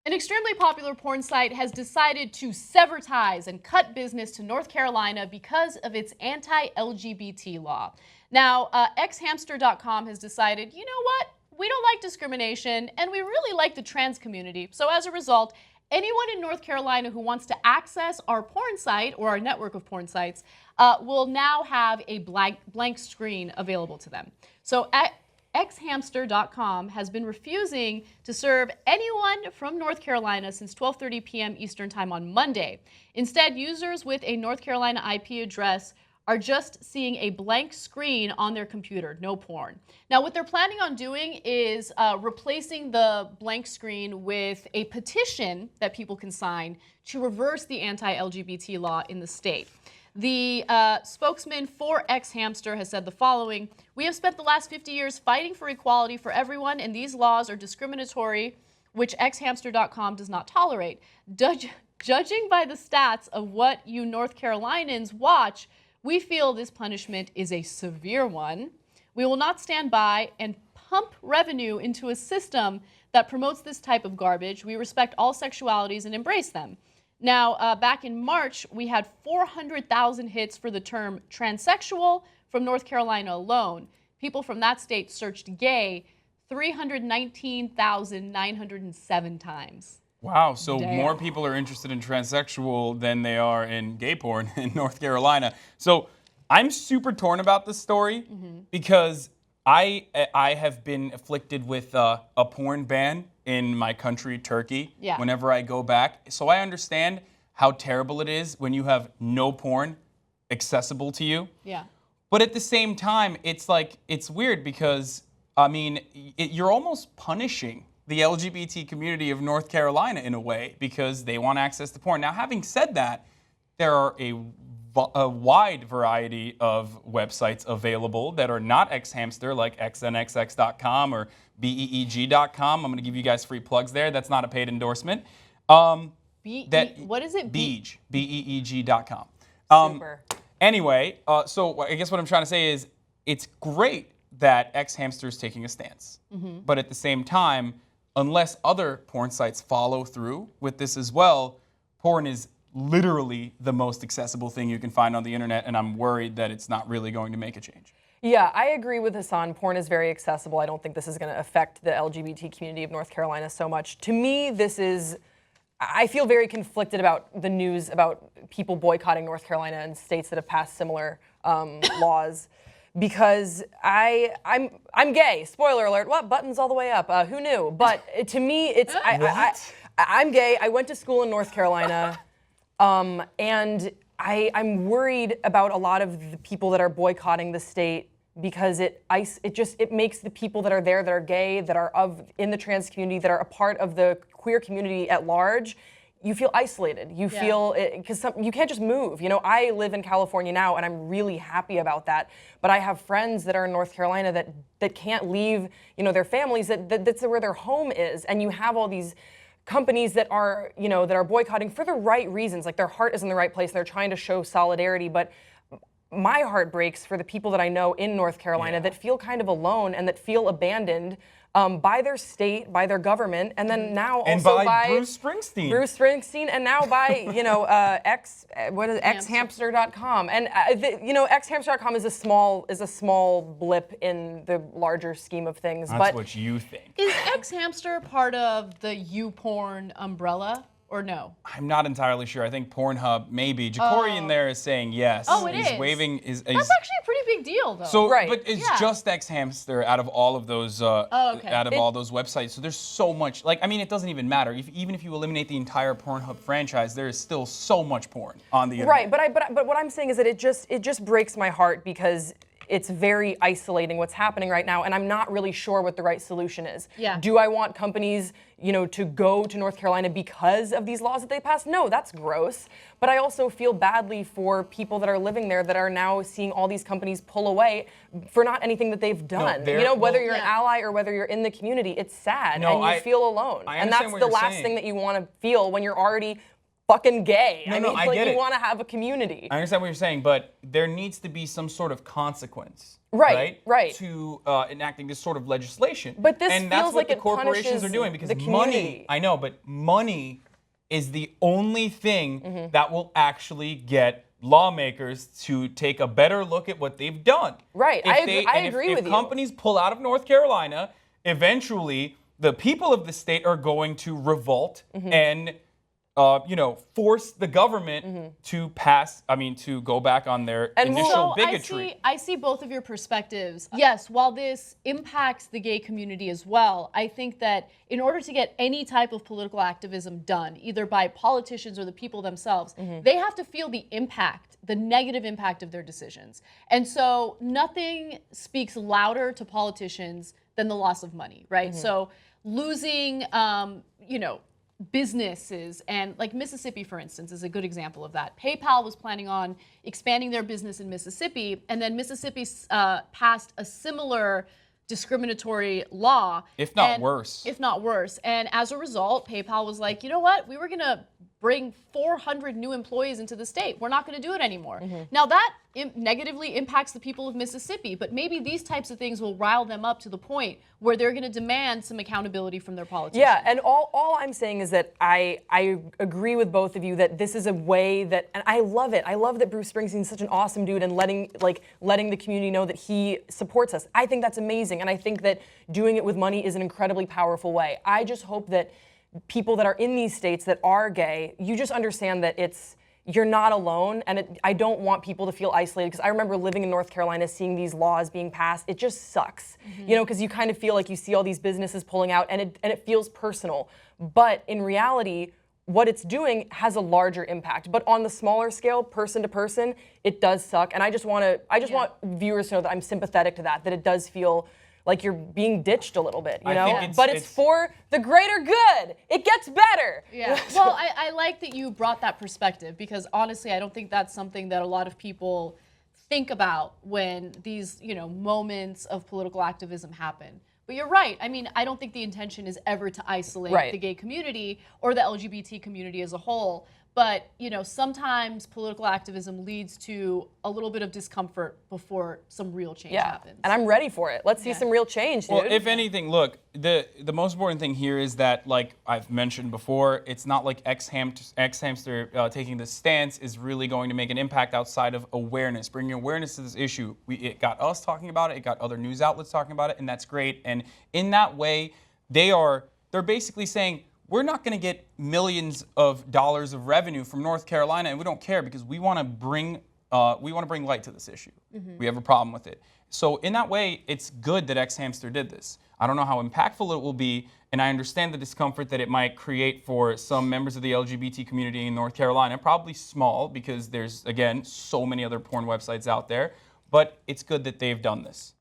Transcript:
An extremely popular porn site has decided to sever ties and cut business to North Carolina because of its anti-LGBT law. Now, xHamster.com has decided, you know what? We don't like discrimination, and we really like the trans community. So as a result, anyone in North Carolina who wants to access our porn site or our network of porn sites will now have a blank screen available to them. So xHamster.com has been refusing to serve anyone from North Carolina since 12:30 p.m. Eastern Time on Monday. Instead, users with a North Carolina IP address are just seeing a blank screen on their computer, no porn. Now, what they're planning on doing is replacing the blank screen with a petition that people can sign to reverse the anti-LGBT law in the state. The spokesman for xHamster has said the following: "We have spent the last 50 years fighting for equality for everyone, and these laws are discriminatory, which xHamster.com does not tolerate. Judging by the stats of what you North Carolinians watch, we feel this punishment is a severe one. We will not stand by and pump revenue into a system that promotes this type of garbage. We respect all sexualities and embrace them." Now, back in March, we had 400,000 hits for the term transsexual from North Carolina alone. People from that state searched gay 319,907 times. Wow, so Damn. More people are interested in transsexual than they are in gay porn in North Carolina. So I'm super torn about this story because I have been afflicted with a porn ban in my country, Turkey, whenever I go back. So I understand how terrible it is when you have no porn accessible to you. Yeah. But at the same time, it's like, it's weird because, I mean, you're almost punishing the LGBT community of North Carolina in a way because they want access to porn. Now, having said that, there are a wide variety of websites available that are not xHamster, like xnxx.com or beeg.com. I'm going to give you guys free plugs there. That's not a paid endorsement. What is it? Beeg, beeg.com. Super. Anyway, so I guess what I'm trying to say is it's great that xHamster is taking a stance. But at the same time, unless other porn sites follow through with this as well, porn is literally the most accessible thing you can find on the internet, and I'm worried that it's not really going to make a change. Yeah, I agree with Hasan. Porn is very accessible. I don't think this is going to affect the LGBT community of North Carolina so much. To me, I feel very conflicted about the news about people boycotting North Carolina and states that have passed similar laws. Because I'm gay. Spoiler alert. What? Buttons all the way up. Who knew? But to me, it's I'm gay. I went to school in North Carolina, and I'm worried about a lot of the people that are boycotting the state because it makes the people that are there that are gay, that are in the trans community, that are a part of the queer community at large. You feel isolated. You feel, because you can't just move. You know, I live in California now, and I'm really happy about that. But I have friends that are in North Carolina that can't leave, their families, that's where their home is. And you have all these companies that are, that are boycotting for the right reasons. Like their heart is in the right place, and they're trying to show solidarity. But my heart breaks for the people that I know in North Carolina that feel kind of alone and that feel abandoned by their state, by their government, and then now also by Bruce Springsteen. And now by xhamster.com. And xhamster.com is a small blip in the larger scheme of things. That's what you think. Is xHamster part of the YouPorn umbrella? Or no? I'm not entirely sure. I think Pornhub maybe. Ja'Cory in there is saying yes. Oh, it is. He's waving. That's actually a pretty big deal, though. So, but it's just xHamster out of all of those. All those websites. So there's so much. It doesn't even matter. Even if you eliminate the entire Pornhub franchise, there is still so much porn on the internet. Right. But what I'm saying is that it just breaks my heart because it's very isolating what's happening right now, and I'm not really sure what the right solution is. Yeah. Do I want companies, to go to North Carolina because of these laws that they passed? No, that's gross. But I also feel badly for people that are living there that are now seeing all these companies pull away for not anything that they've done. Whether you're an ally or whether you're in the community, it's sad and you feel alone. And that's the last thing that you want to feel when you're already fucking gay. No, I no, mean, I like, get you it. want to have a community. I understand what you're saying, but there needs to be some sort of consequence, Right, right. to enacting this sort of legislation. But this and that's feels what like the it corporations punishes are doing because the money. community. I know, but money is the only thing Mm-hmm. that will actually get lawmakers to take a better look at what they've done. Right, If I agree with if you. companies pull out of North Carolina, eventually the people of the state are going to revolt Mm-hmm. and force the government to to go back on their And initial So bigotry. I see both of your perspectives. Yes, while this impacts the gay community as well, I think that in order to get any type of political activism done, either by politicians or the people themselves, they have to feel the impact, the negative impact of their decisions. And so nothing speaks louder to politicians than the loss of money, right? So losing, businesses, and like Mississippi, for instance, is a good example of that. PayPal was planning on expanding their business in Mississippi, and then Mississippi passed a similar discriminatory law. If not worse. If not worse. And as a result, PayPal was like, you know what? We were going to bring 400 new employees into the state. We're not going to do it anymore. Now that negatively impacts the people of Mississippi, but maybe these types of things will rile them up to the point where they're going to demand some accountability from their politicians. Yeah, and all I'm saying is that I agree with both of you that this is a way that, and I love it. I love that Bruce Springsteen's such an awesome dude and letting the community know that he supports us. I think that's amazing, and I think that doing it with money is an incredibly powerful way. I just hope that people that are in these states that are gay, you just understand that you're not alone, and I don't want people to feel isolated, because I remember living in North Carolina, seeing these laws being passed. It just sucks, because you kind of feel like you see all these businesses pulling out, and it feels personal. But in reality, what it's doing has a larger impact. But on the smaller scale, person to person, it does suck. And I just want viewers to know that I'm sympathetic to that it does feel like you're being ditched a little bit, you know? But it's for the greater good. It gets better. Yeah. Well, I like that you brought that perspective, because honestly, I don't think that's something that a lot of people think about when these, moments of political activism happen. But you're right. I mean, I don't think the intention is ever to isolate the gay community or the LGBT community as a whole. But, sometimes political activism leads to a little bit of discomfort before some real change happens. And I'm ready for it. Let's see some real change, dude. Well, if anything, look, the most important thing here is that, like I've mentioned before, it's not like xHamster taking this stance is really going to make an impact outside of awareness, bringing awareness to this issue. It got us talking about it, it got other news outlets talking about it, and that's great. And in that way, they're basically saying, we're not going to get millions of dollars of revenue from North Carolina, and we don't care, because we want to bring light to this issue. We have a problem with it. So in that way, it's good that xHamster did this. I don't know how impactful it will be, and I understand the discomfort that it might create for some members of the LGBT community in North Carolina. Probably small, because there's, again, so many other porn websites out there. But it's good that they've done this.